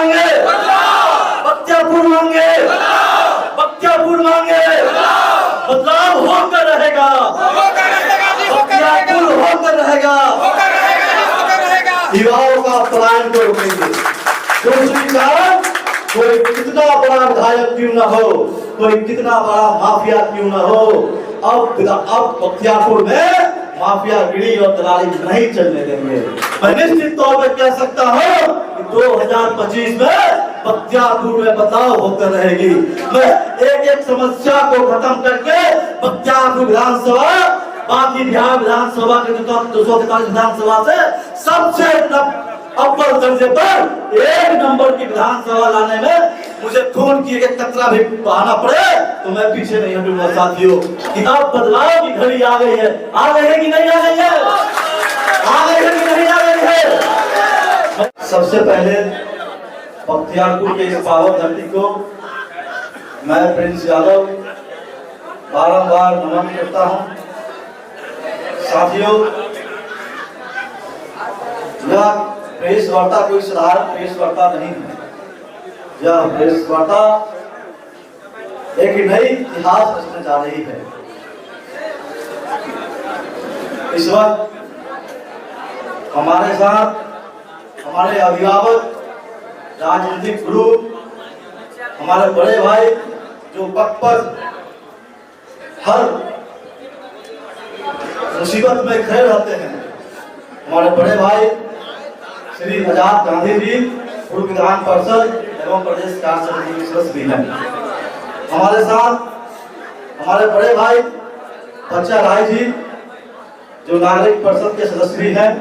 मांगे, बख्तियारपुर मांगे, बख्तियारपुर मांगे, बदलाव होकर रहेगा, बख्तियारपुर होकर रहेगा, युवाओं का पलायन को रोकेंगे। दूसरी कारण, कोई कितना बड़ा विधायक क्यों ना हो, कोई कितना बड़ा माफिया क्यों ना हो, अब बख्तियारपुर में माफियागिरी और दलाली नहीं चलने देंगे। मैं निश्चित तौर पर कह सकता हूँ कि 2025 में बख्तियारपुर में बदलाव होकर रहेगी। मैं एक एक समस्या को खत्म करके बख्तियारपुर विधानसभा बाकी बिहार विधानसभा के 243 विधानसभा से सबसे अव्वल दर्जे पर 1 नंबर की विधानसभा लाने में मुझे खून की एक कतरा भी बहाना पड़े तो मैं पीछे नहीं हटूंगा साथियों। कि अब बदलाव की घड़ी आ गई है, आ गई है कि नहीं आ गई है, आ गई है कि नहीं आ गई है। सबसे पहले बख्तियारपुर के इस पावन धरती को मैं प्रिंस यादव बारंबार नमन करता हूँ। साथियों, यह प्रेस वार्ता कोई साधारण प्रेस वार्ता नहीं है। यह प्रेस वार्ता एक नई इतिहास रचने जा रही है। इस वक्त हमारे साथ हमारे अभिभावक, राजनीतिक गुरु, हमारे बड़े भाई जो पग पग हर मुसीबत में खड़े रहते हैं, हमारे बड़े भाई श्री आजाद गांधी जी, पूर्व विधान पार्षद एवं प्रदेश कार्य समिति के सदस्य भी हैं। हमारे साथ हमारे बड़े भाई बच्चा राय जी जो नागरिक परिषद के सदस्य भी हैं,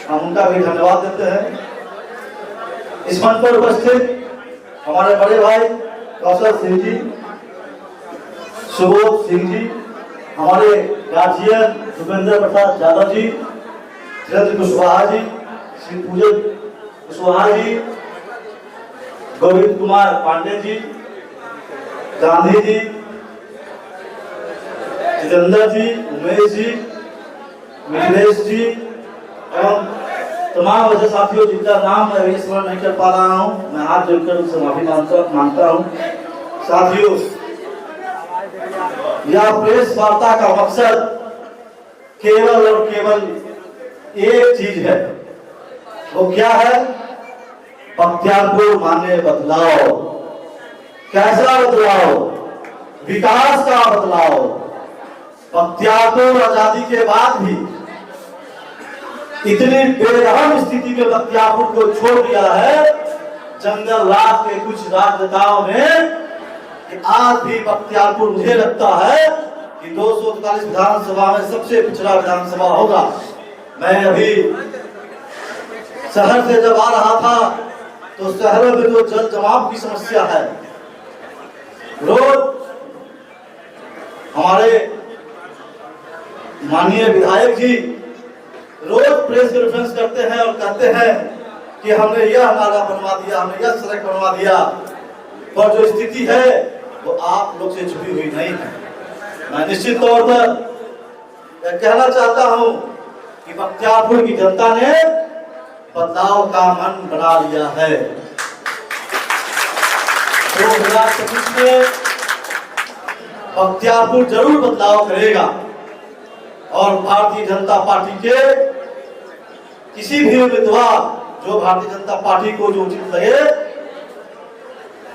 हम उनका भी धन्यवाद देते हैं। इस मंच पर उपस्थित हमारे बड़े भाई कौशल सिंह जी, सुबोध सिंह जी, हमारे गार्जियन भूपेंद्र प्रसाद यादव जी, धीरेन्द्र कुशवाहा जी, श्री पूजन कुशवाहा जी, गोविंद कुमार पांडे जी, गांधी जी, जितेंद्र जी, उमेश जी, मिथिलेश जी एवं तमाम ऐसे साथियों जिनका नाम मैं स्मरण नहीं कर पा रहा हूं, मैं हाथ जोड़कर उनसे माफी मांगता हूं। साथियों, यह प्रेस वार्ता का मकसद केवल और केवल एक चीज है। वो क्या है? बख्तियारपुर मांगे बदलाव। कैसा बदलाव? विकास का बदलाव। बख्तियारपुर आजादी के बाद भी इतनी बेरहम स्थिति में बख्तियारपुर को छोड़ दिया है जंगल राज के कुछ राजनेताओं ने कि आज भी बख्तियारपुर मुझे लगता है कि 243 विधानसभा में सबसे पिछड़ा विधानसभा होगा। मैं अभी शहर से जब आ रहा था तो शहरों में जो जल जमाव की समस्या है, रोज हमारे माननीय विधायक जी रोज प्रेस कॉन्फ्रेंस करते हैं और कहते हैं कि हमने यह नाला बनवा दिया, हमने यह सड़क बनवा दिया, पर जो स्थिति है वो आप लोग से छुपी हुई नहीं है। मैं निश्चित तौर पर कहना चाहता हूं कि बख्तियारपुर की जनता ने बदलाव का मन बना लिया है। 2025 में बख्तियारपुर जरूर बदलाव करेगा और भारतीय जनता पार्टी के किसी भी उम्मीदवार जो भारतीय जनता पार्टी को जो उचित लगे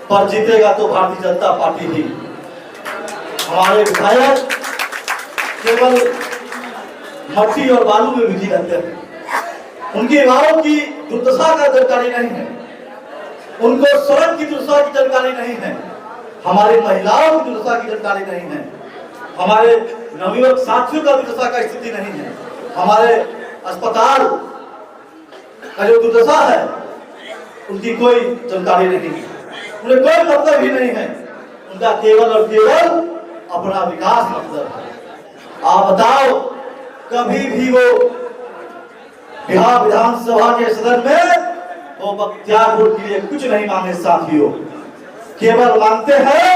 पर जीतेगा तो भारतीय जनता पार्टी ही। हमारे विधायक केवल मट्टी और बालू में बिजी रहते हैं, उनकी गांवों की दुर्दशा का जानकारी नहीं है, उनको सड़क की दुर्दशा की जानकारी नहीं है, हमारी महिलाओं की दुर्दशा की जानकारी नहीं है, हमारे नवयुवक साथियों का दुर्दशा का स्थिति नहीं है, हमारे अस्पताल का जो दुर्दशा है उनकी कोई जानकारी नहीं है, उन्हें कोई मतलब ही नहीं है। उनका केवल और केवल अपना विकास मतलब है। आप बताओ, कभी भी वो बिहार विधानसभा के सदन में वो बख्तियारपुर के लिए कुछ नहीं मांगे साथियों, केवल मांगते हैं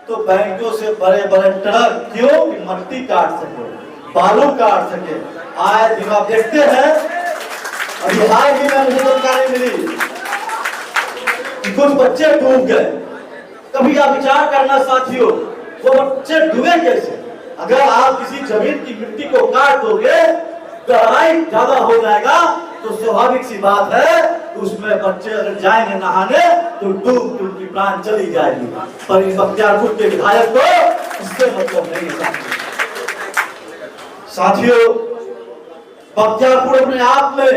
तो बैंकों से बड़े बड़े ट्रक, क्यों कि मट्टी काट सके, बालू काट सके। आए दिन आप देखते हैं, अभी हाल ही में मुझे जानकारी मिली कि कुछ बच्चे डूब गए। कभी आप विचार करना साथियों, वो बच्चे डूबे कैसे? अगर आप किसी जमीन की मिट्टी को काट दोगे, गहराई ज्यादा हो जाएगा, तो स्वाभाविक सी बात है उसमें बच्चे अगर जाएंगे नहाने तो डूब के उनकी प्राण चली जाएगी। पर इस बख्तियारपुर के विधायक को इससे मतलब नहीं है साथियों। बख्तियारपुर अपने आप में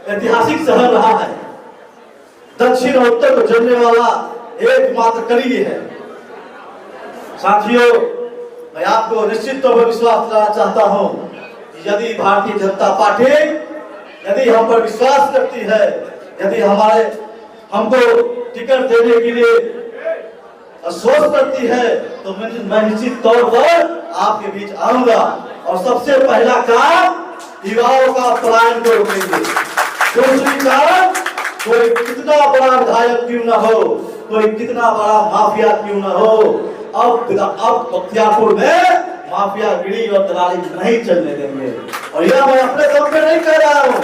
ऐतिहासिक शहर रहा है। दक्षिण और उत्तर को जोड़ने वाला एकमात्र कड़ी है साथियों। मैं आपको निश्चित तौर पर विश्वास दिलाना चाहता हूं कि यदि भारतीय जनता पार्टी यदि हम पर विश्वास करती है, यदि हमको टिकट देने के लिए सोच करती है, तो मैं निश्चित तौर पर आपके बीच आऊंगा और सबसे पहला काम युवाओं का पलायन को रोकेंगे। दूसरी काम, कोई कितना बड़ा विधायक क्यों ना हो, कोई कितना बड़ा माफिया क्यों ना हो, अब बख्तियारपुर में माफियागिरी और दलाली नहीं चलने देंगे। और यह मैं अपने दम पे नहीं कह रहा हूँ,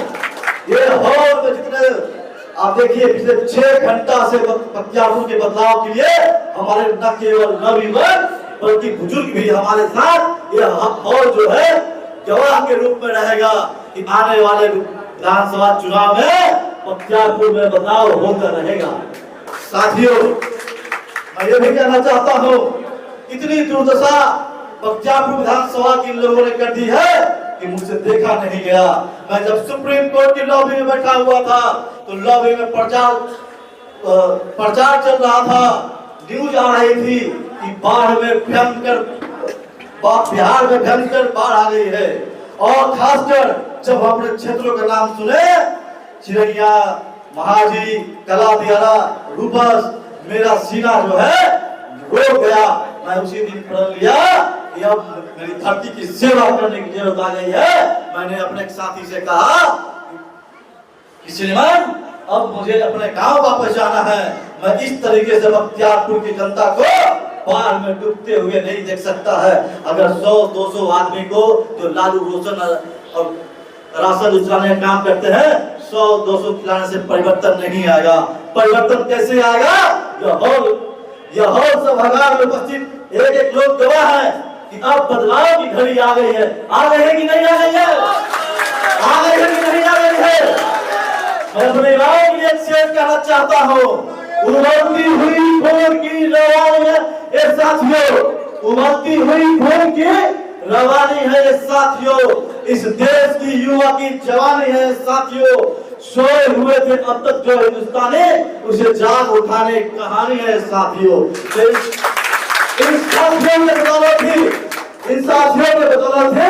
ये हॉल में जितने आप देखिए पिछले 6 घंटा से बख्तियारपुर के बदलाव के लिए हमारे न केवल नवयुवक बल्कि बुजुर्ग भी हमारे साथ, यह हॉल जो है गवाह के रूप में रहेगा कि आने वाले विधानसभा चुनाव में बख्तियारपुर में बदलाव होकर रहेगा। साथियों, मैं ये भी कहना चाहता हूँ, इतनी दुर्दशा बख्तियारपुर विधानसभा के लोगों ने कर दी है कि मुझसे देखा नहीं गया। मैं जब सुप्रीम कोर्ट की लॉबी में बैठा हुआ था तो लॉबी में प्रचार चल रहा था, न्यूज आ रही थी कि बिहार में भयंकर बाढ़ आ गई है। और खासकर जब अपने क्षेत्रों का नाम सुने, चिरैया, महाजी, कला दियारा, रूपस, मेरा सीना जो है रो गया। मैं उसी दिन प्रण लिया कि अब मेरी धरती की सेवा करने की जरूरत आ गई है। मैंने अपने एक साथी से कहा कि श्रीमान, अब मुझे अपने गांव वापस जाना है। मैं इस तरीके से बख्तियारपुर की जनता को बाढ़ में डूबते हुए नहीं देख सकता है। अगर 100-200 आदमी को जो लालू रोशन और राशन उचलाने का काम करते हैं, 100-200 खिलाने से परिवर्तन नहीं आएगा। परिवर्तन कैसे आएगा? यह हॉल सभागार में उपस्थित एक लोग गवाह है कि अब बदलाव की घड़ी आ गई है। आ गई है कि नहीं आ गई है? आ गई है कि नहीं आ गई है? मैं अपने गाँव के लिए शेयर करना चाहता हूँ, उमड़ती हुई खून की रवानी है ये साथियों, उमड़ती हुई खून की रवानी है ये साथियों, इस देश की युवा की जवानी है साथियों। सोए हुए थे अब तक जो हिंदुस्तानी, उसे जाग उठाने की कहानी है साथियों। इन साथियों के बदौलत ही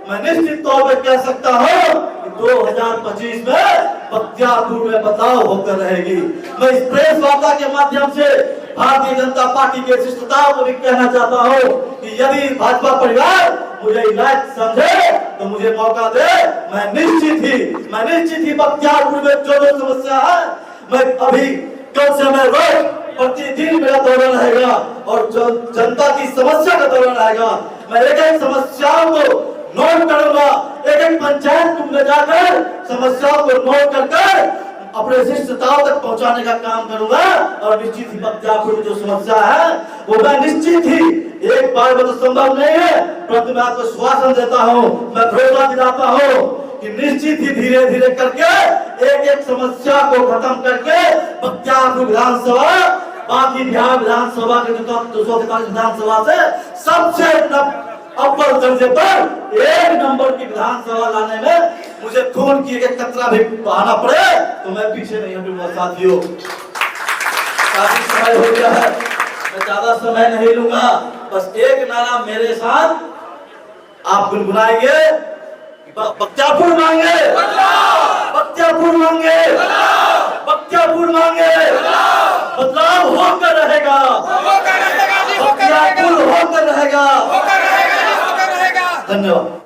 मैं निश्चित तौर पर कह सकता हूँ कि 2025 में बख्तियारपुर में बदलाव होकर रहेगी। मैं इस प्रेस वार्ता के माध्यम से भारतीय जनता पार्टी के शिष्टताओं को भी कहना चाहता हूँ कि यदि भाजपा परिवार मुझे लायक समझे तो मुझे मौका दे। मैं निश्चित ही बख्तियारपुर में जो समस्या है, मैं अभी कल से मैं रोज प्रतिदिन मेरा दौरा रहेगा और जो जनता की समस्या का दौरा रहेगा। मैं एक समस्याओं को नोट करूंगा, एक पंचायत में जाकर समस्याओं को नोट कर अपने शिष्टताओं तक पहुंचाने का काम करूंगा। और निश्चित ही बख्तियारपुर में जो समस्या है वो मैं निश्चित ही एक बार में तो संभव नहीं है, परंतु मैं आपको श्वासन देता हूँ, मैं भरोसा दिलाता हूँ कि निश्चित ही धीरे धीरे करके एक समस्या को खत्म करके बख्तियारपुर विधानसभा बाकी बिहार विधानसभा के 243 विधानसभा से सबसे अव्वल दर्जे पर 1 नंबर की विधानसभा लाने में मुझे खून की एक कतरा भी बहाना पड़े तो मैं पीछे नहीं हटूंगा साथियों। काफी समय हो गया है, मैं ज्यादा समय नहीं लूंगा। बस एक नारा मेरे साथ आप गुनगुनाएंगे, बख्तियारपुर मांगे, बख्तियारपुर मांगे, बख्तियारपुर मांगे, बदलाव होकर रहेगा, बख्तियारपुर होकर रहेगा। धन्यवाद।